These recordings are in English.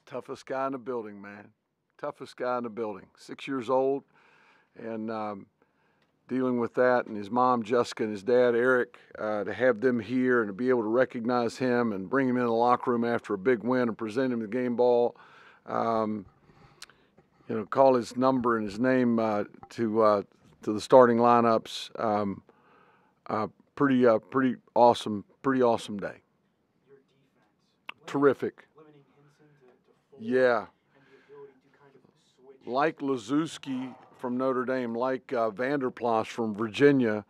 Toughest guy in the building, man. Toughest guy in the building. 6 years old, and dealing with that, and his mom Jessica and his dad Eric, to have them here and to be able to recognize him and bring him in the locker room after a big win and present him the game ball. Call his number and his name to the starting lineups. Pretty awesome day. Terrific. Yeah. Like Lazewski from Notre Dame, like Vanderplas from Virginia.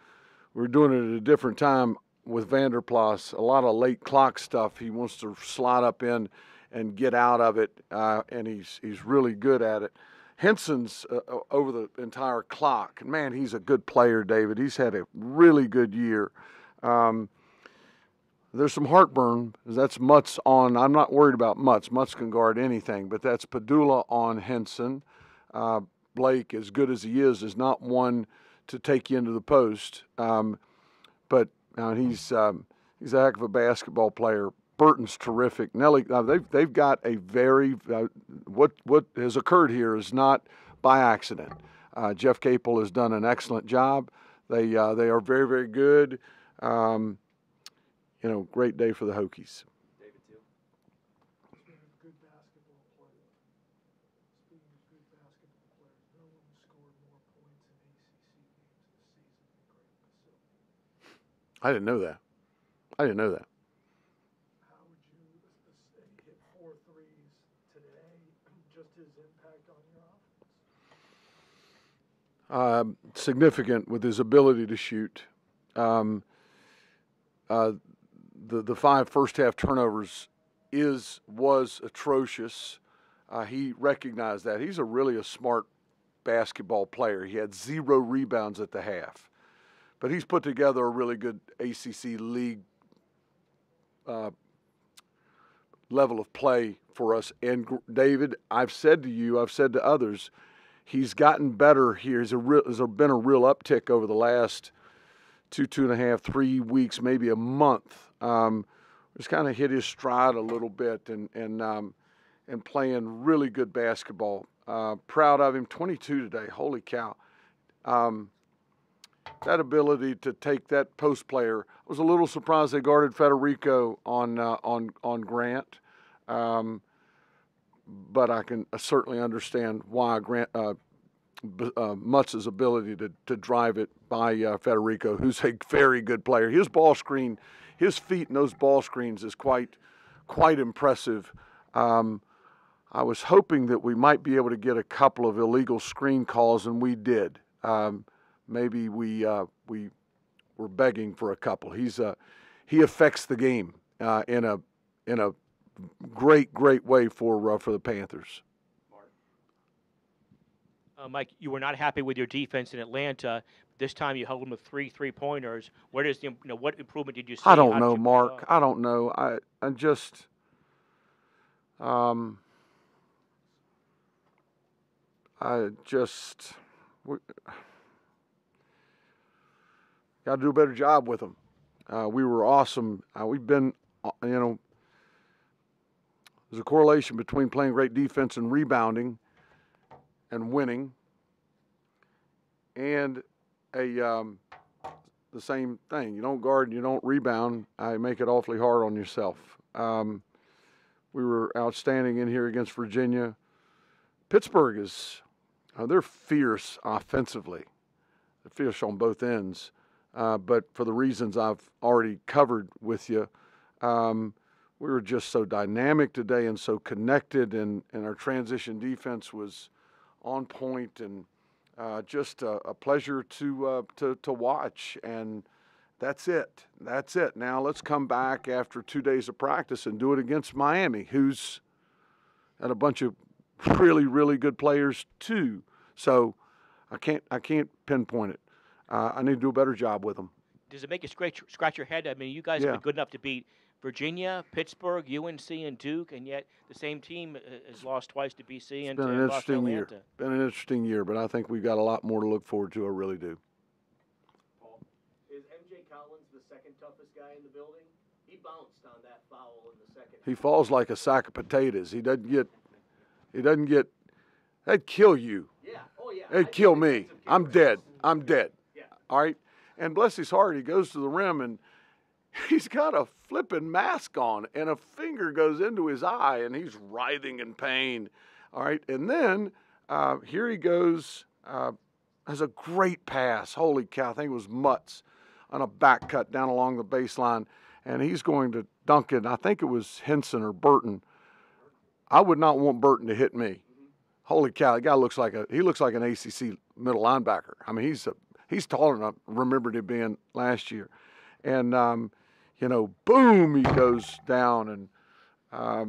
We're doing it at a different time with Vanderplas. A lot of late clock stuff. He wants to slide up in and get out of it, and he's really good at it. Henson's over the entire clock. And, man, he's a good player, David. He's had a really good year. There's some heartburn. That's Mutt's on. I'm not worried about Mutts. Mutts can guard anything, but that's Padula on Henson. Blake, as good as he is not one to take you into the post. But he's a heck of a basketball player. Burton's terrific. Nelly, they've got a very what has occurred here is not by accident. Jeff Capel has done an excellent job. They are very, very good. Great day for the Hokies. David Teal. Speaking of good basketball players, no one scored more points in ACC games this season than Greg Basile. I didn't know that. How would you hit 4 threes today? Just his impact on your offense? Significant with his ability to shoot. The 5 first-half turnovers was atrocious. He recognized that. He's really a smart basketball player. He had 0 rebounds at the half. But he's put together a really good ACC league level of play for us. And, David, I've said to others, he's gotten better here. There's been a real uptick over the last 2.5, 3 weeks, maybe a month. Just kind of hit his stride a little bit and playing really good basketball. Proud of him. 22 today. Holy cow. That ability to take that post player. I was a little surprised they guarded Federico on Grant. But I can certainly understand why Mutts' ability to drive it by Federico, who's a very good player. His ball screen, his feet in those ball screens is quite impressive. I was hoping that we might be able to get a couple of illegal screen calls, and we did. Maybe we were begging for a couple. He affects the game in a great way for the Panthers. Mike, you were not happy with your defense in Atlanta. This time you held them with 3 3-pointers. Where does what improvement did you see? I don't know, Mark. I don't know. I just got to do a better job with them. We were awesome. We've been, there's a correlation between playing great defense and rebounding and winning, and the same thing. You don't guard and you don't rebound. I make it awfully hard on yourself. We were outstanding in here against Virginia. Pittsburgh is, they're fierce offensively. They're fierce on both ends. But for the reasons I've already covered with you, we were just so dynamic today and so connected, and our transition defense was on point, and just a pleasure to watch. And that's it. Now let's come back after 2 days of practice and do it against Miami, who's had a bunch of really, really good players too. So I can't pinpoint it. I need to do a better job with them. Does it make you scratch your head? I mean, you guys have been good enough to beat Virginia, Pittsburgh, UNC, and Duke, and yet the same team has lost twice to BC and lost to Atlanta. It's been an interesting year, but I think we've got a lot more to look forward to. I really do. Paul, is MJ Collins the second toughest guy in the building? He bounced on that foul in the second. He falls like a sack of potatoes. He doesn't get, that'd kill you. Yeah, oh yeah. It'd kill me. I'm dead. I'm dead. Yeah. All right? And bless his heart, he goes to the rim, and he's got a flipping mask on, and a finger goes into his eye, and he's writhing in pain. All right? And then here he goes, has a great pass. Holy cow, I think it was Mutz on a back cut down along the baseline, and he's going to dunk it. I think it was Henson or Burton. I would not want Burton to hit me. Holy cow, the guy looks like an ACC middle linebacker. I mean, he's taller than I remembered him being last year. And, boom, he goes down. And I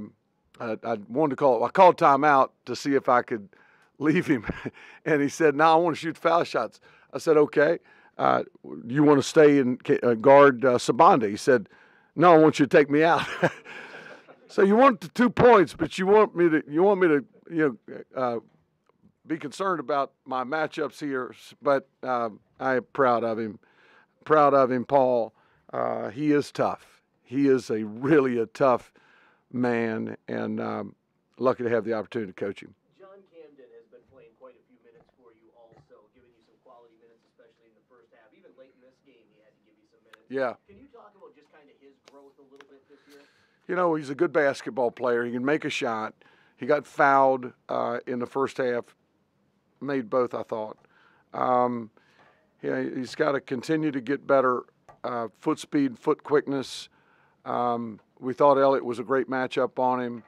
wanted to I called timeout to see if I could leave him. And he said, no, I want to shoot foul shots. I said, okay. You want to stay and guard Sabanda? He said, no, I want you to take me out. So you want the 2 points, but you want me to be concerned about my matchups here. But I am proud of him. Proud of him, Paul. He is tough. He is really a tough man, and lucky to have the opportunity to coach him. John Camden has been playing quite a few minutes for you also, giving you some quality minutes, especially in the first half. Even late in this game, he had to give you some minutes. Yeah. Can you talk about just kind of his growth a little bit this year? He's a good basketball player. He can make a shot. He got fouled in the first half. Made both, I thought. He's got to continue to get better foot speed, foot quickness. We thought Elliott was a great matchup on him.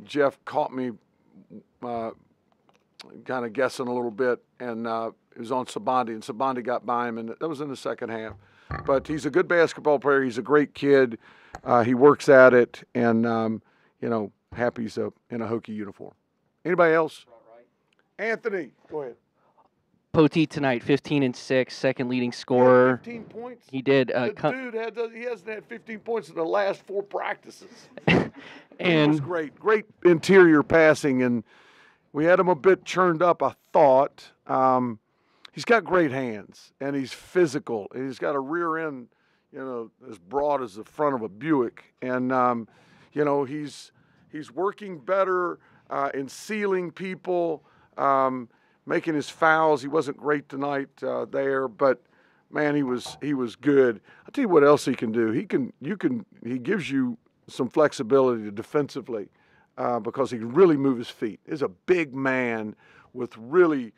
Jeff caught me kind of guessing a little bit, and it was on Sabandi, and Sabandi got by him, and that was in the second half. But he's a good basketball player. He's a great kid. He works at it, and, happy he's in a Hokie uniform. Anybody else? Anthony, go ahead. Poteet tonight, 15-6, second leading scorer. 15 points? He did. He hasn't had 15 points in the last 4 practices. And it was great interior passing, and we had him a bit churned up, I thought. He's got great hands, and he's physical. And he's got a rear end, as broad as the front of a Buick. And, he's working better in sealing people, making his fouls. He wasn't great tonight there, but man, he was good. I'll tell you what else he can do. He gives you some flexibility defensively because he can really move his feet. He's a big man with really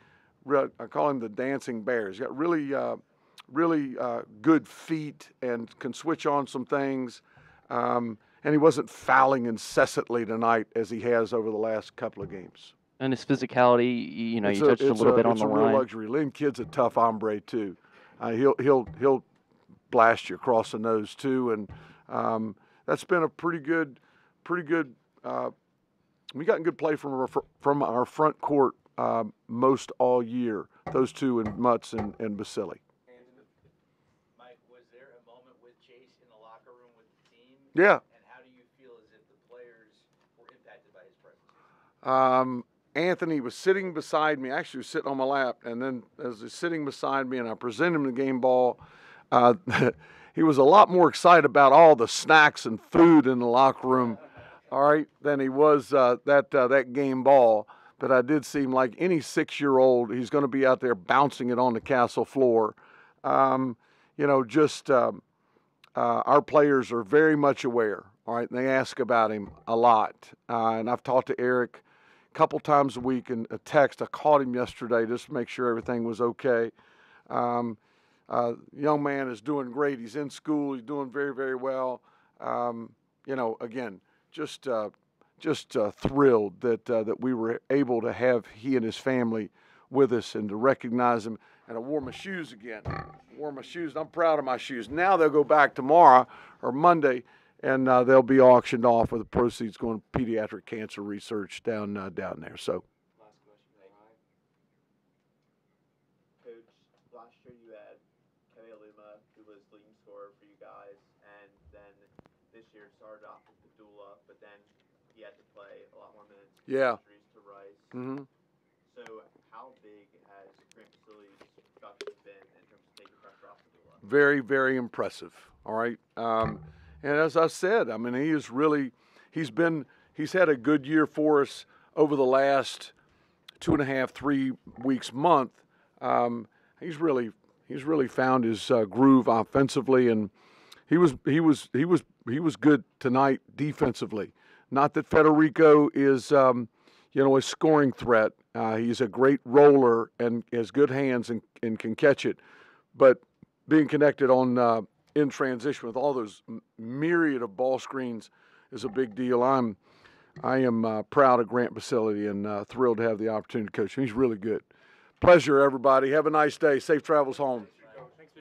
I call him the dancing bear. He's got really good feet and can switch on some things. And he wasn't fouling incessantly tonight as he has over the last couple of games. And his physicality, you touched a little bit on the line. It's a real luxury. Lynn Kidd's a tough hombre too. He'll blast you across the nose too, and that's been a pretty good. We gotten good play from our front court most all year. Those two and Mutz and Basili. Mike, was there a moment with Chase in the locker room with the team? Yeah. And how do you feel as if the players were impacted by his presence? Anthony was sitting beside me. Actually, he was sitting on my lap, and then as he's sitting beside me, and I presented him the game ball, he was a lot more excited about all the snacks and food in the locker room, all right, than he was that game ball. But I did seem like any 6-year-old, he's going to be out there bouncing it on the castle floor. Our players are very much aware, all right, and they ask about him a lot. And I've talked to Eric a couple times a week in a text. I called him yesterday just to make sure everything was okay. Young man is doing great. He's in school. He's doing very, very well. Again, just thrilled that we were able to have he and his family with us and to recognize him. And I wore my shoes again. I'm proud of my shoes. Now they'll go back tomorrow or Monday, and they'll be auctioned off with the proceeds going to pediatric cancer research down there. So. Last question, Ryan. Coach, last year you had Kenny Aluma, who was leading scorer for you guys, and then this year started off with Padula, but then he had to play a lot more minutes. Yeah. Injuries to Rice. Mm-hmm. So how big has Grant Facility's production been in terms of taking pressure off Padula? very, very impressive. All right. And as I said, I mean, he's had a good year for us over the last 2.5, 3 weeks, month. He's really found his groove offensively, and he was good tonight defensively. Not that Federico is a scoring threat. He's a great roller and has good hands and can catch it, but being connected on in transition with all those myriad of ball screens is a big deal. I am proud of Grant Basili and thrilled to have the opportunity to coach him. He's really good. Pleasure, everybody. Have a nice day. Safe travels home.